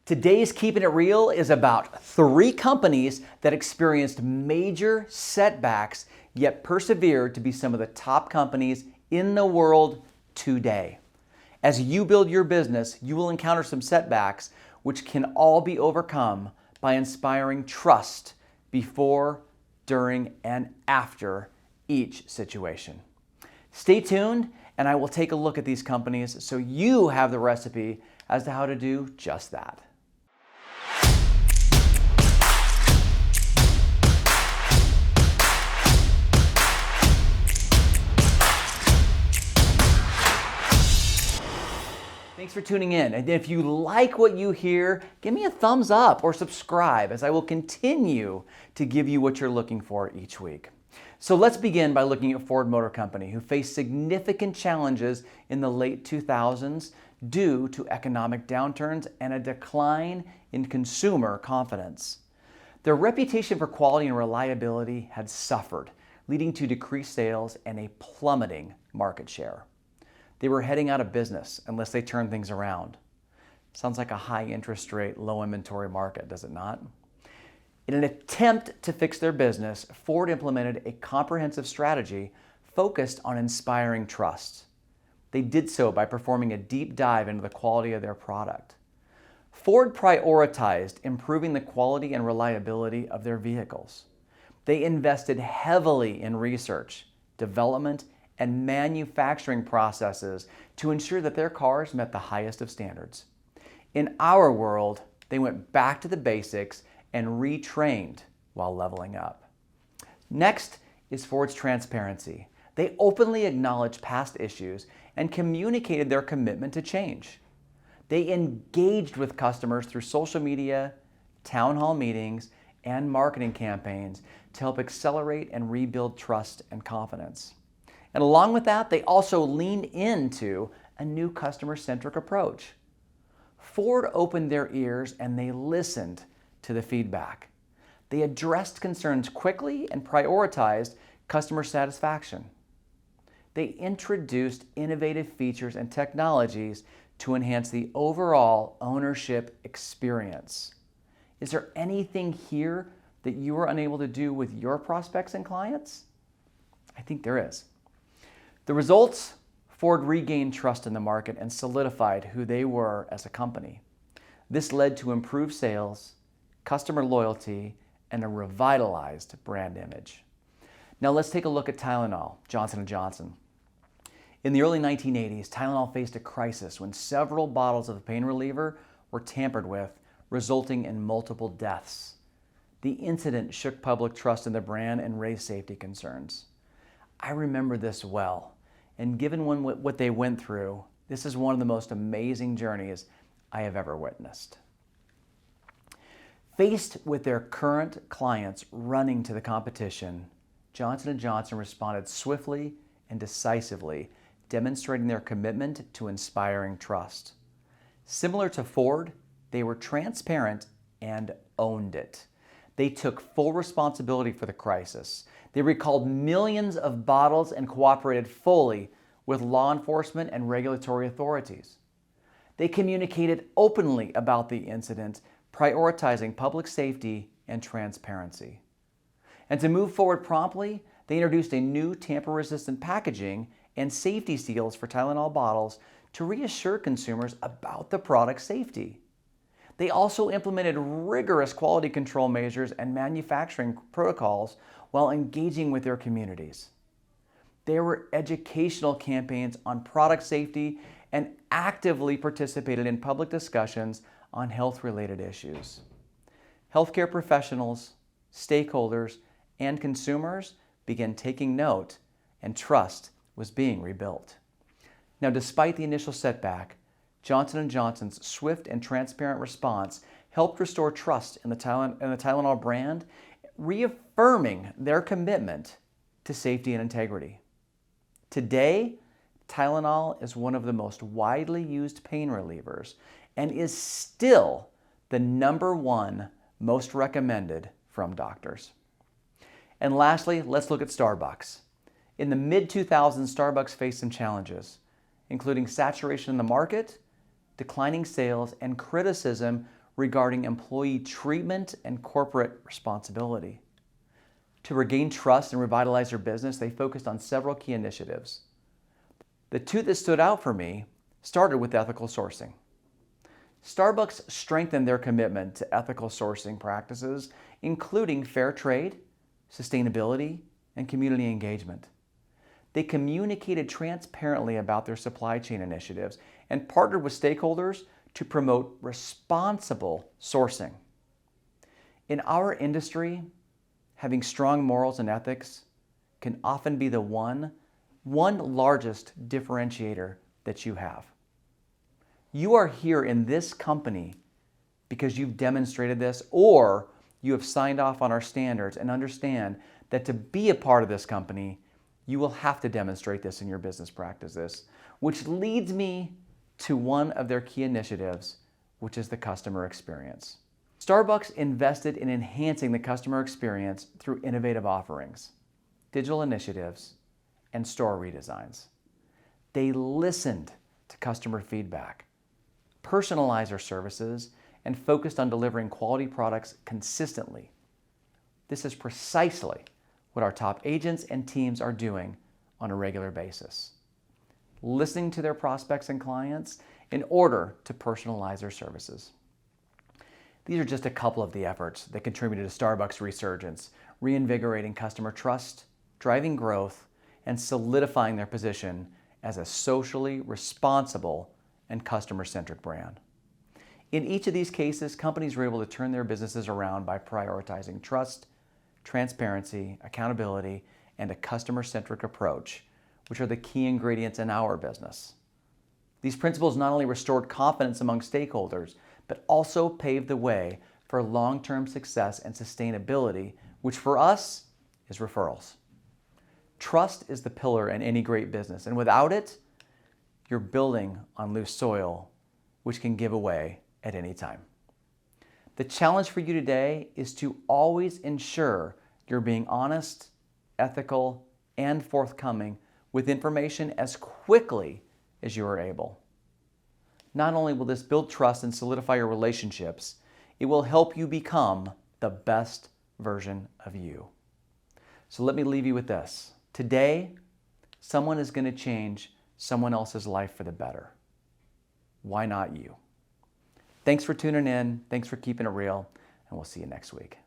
Today's Keeping It Real is about 3 companies that experienced major setbacks yet persevered to be some of the top companies in the world today. As you build your business, you will encounter some setbacks which can all be overcome by inspiring trust before, during, and after each situation. Stay tuned, and I will take a look at these companies so you have the recipe as to how to do just that. Thanks for tuning in. And if you like what you hear, give me a thumbs up or subscribe, as I will continue to give you what you're looking for each week. So let's begin by looking at Ford Motor Company, who faced significant challenges in the late 2000s due to economic downturns and a decline in consumer confidence. Their reputation for quality and reliability had suffered, leading to decreased sales and a plummeting market share. They were heading out of business unless they turned things around. Sounds like a high interest rate, low inventory market, does it not? In an attempt to fix their business, Ford implemented a comprehensive strategy focused on inspiring trust. They did so by performing a deep dive into the quality of their product. Ford prioritized improving the quality and reliability of their vehicles. They invested heavily in research, development, and manufacturing processes to ensure that their cars met the highest of standards. In our world, they went back to the basics and retrained while leveling up. Next is Ford's transparency. They openly acknowledged past issues and communicated their commitment to change. They engaged with customers through social media, town hall meetings, and marketing campaigns to help accelerate and rebuild trust and confidence. And along with that, they also leaned into a new customer-centric approach. Ford opened their ears and they listened to the feedback. They addressed concerns quickly and prioritized customer satisfaction. They introduced innovative features and technologies to enhance the overall ownership experience. Is there anything here that you were unable to do with your prospects and clients? I think there is. The results: Ford regained trust in the market and solidified who they were as a company. This led to improved sales, customer loyalty, and a revitalized brand image. Now let's take a look at Tylenol, Johnson & Johnson. In the early 1980s, Tylenol faced a crisis when several bottles of a pain reliever were tampered with, resulting in multiple deaths. The incident shook public trust in the brand and raised safety concerns. I remember this well. And given what they went through, this is one of the most amazing journeys I have ever witnessed. Faced with their current clients running to the competition, Johnson & Johnson responded swiftly and decisively, demonstrating their commitment to inspiring trust. Similar to Ford, they were transparent and owned it. They took full responsibility for the crisis. They recalled millions of bottles and cooperated fully with law enforcement and regulatory authorities. They communicated openly about the incident, prioritizing public safety and transparency. And to move forward promptly, they introduced a new tamper-resistant packaging and safety seals for Tylenol bottles to reassure consumers about the product's safety. They also implemented rigorous quality control measures and manufacturing protocols while engaging with their communities. There were educational campaigns on product safety and actively participated in public discussions on health-related issues. Healthcare professionals, stakeholders, and consumers began taking note, and trust was being rebuilt. Now, despite the initial setback, Johnson & Johnson's swift and transparent response helped restore trust in the Tylenol brand, reaffirming their commitment to safety and integrity. Today, Tylenol is one of the most widely used pain relievers and is still the #1 most recommended from doctors. And lastly, let's look at Starbucks. In the mid-2000s, Starbucks faced some challenges, including saturation in the market, declining sales, and criticism regarding employee treatment and corporate responsibility. To regain trust and revitalize their business, they focused on several key initiatives. The two that stood out for me started with ethical sourcing. Starbucks strengthened their commitment to ethical sourcing practices, including fair trade, sustainability, and community engagement. They communicated transparently about their supply chain initiatives and partnered with stakeholders to promote responsible sourcing. In our industry, having strong morals and ethics can often be the one largest differentiator that you have. You are here in this company because you've demonstrated this, or you have signed off on our standards and understand that to be a part of this company, you will have to demonstrate this in your business practices, which leads me to one of their key initiatives, which is the customer experience. Starbucks invested in enhancing the customer experience through innovative offerings, digital initiatives, and store redesigns. They listened to customer feedback, personalized their services, and focused on delivering quality products consistently. This is precisely what our top agents and teams are doing on a regular basis, listening to their prospects and clients in order to personalize their services. These are just a couple of the efforts that contributed to Starbucks' resurgence, reinvigorating customer trust, driving growth, and solidifying their position as a socially responsible and customer-centric brand. In each of these cases, companies were able to turn their businesses around by prioritizing trust, transparency, accountability, and a customer-centric approach, which are the key ingredients in our business. These principles not only restored confidence among stakeholders, but also paved the way for long-term success and sustainability, which for us is referrals. Trust is the pillar in any great business, and without it, you're building on loose soil, which can give away at any time. The challenge for you today is to always ensure you're being honest, ethical, and forthcoming with information as quickly as you are able. Not only will this build trust and solidify your relationships, it will help you become the best version of you. So let me leave you with this. Today, someone is going to change someone else's life for the better. Why not you? Thanks for tuning in. Thanks for keeping it real, and we'll see you next week.